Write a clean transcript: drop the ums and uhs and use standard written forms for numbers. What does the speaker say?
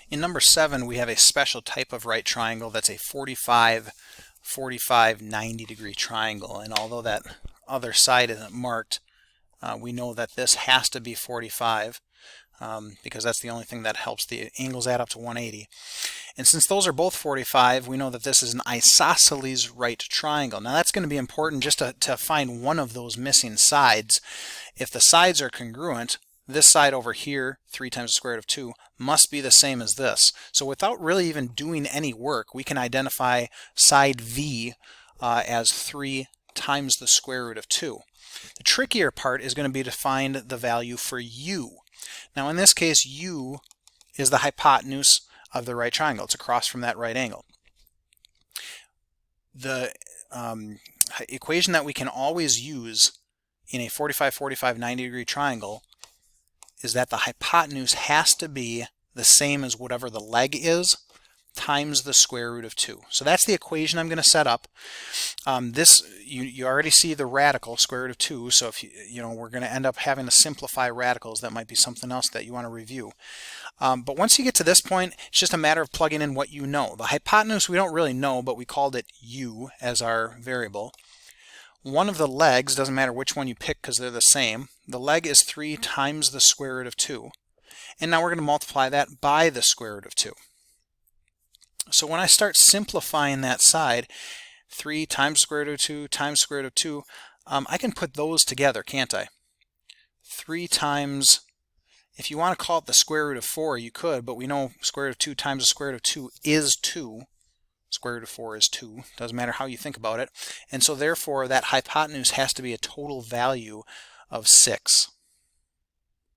In number 7, we have a special type of right triangle that's a 45, 45, 90 degree triangle. And although that other side isn't marked, we know that this has to be 45 because that's the only thing that helps the angles add up to 180. And since those are both 45, we know that this is an isosceles right triangle. Now that's going to be important just to find one of those missing sides. If the sides are congruent, this side over here, 3 times the square root of 2, must be the same as this. So without really even doing any work, we can identify side V as 3 times the square root of 2. The trickier part is going to be to find the value for U. Now in this case, U is the hypotenuse of the right triangle. It's across from that right angle. The equation that we can always use in a 45, 45, 90 degree triangle is that the hypotenuse has to be the same as whatever the leg is times the square root of 2. So that's the equation I'm going to set up. You already see the radical, square root of 2, so if we're going to end up having to simplify radicals. That might be something else that you want to review. But once you get to this point, it's just a matter of plugging in what you know. The hypotenuse we don't really know, but we called it U as our variable. One of the legs, doesn't matter which one you pick because they're the same, the leg is 3 times the square root of 2. And now we're going to multiply that by the square root of 2. So when I start simplifying that side, 3 times the square root of 2 times the square root of 2, I can put those together, can't I? 3 times, if you want to call it the square root of 4, you could, but we know square root of 2 times the square root of 2 is 2. Square root of 4 is 2. Doesn't matter how you think about it. And so therefore that hypotenuse has to be a total value of 6.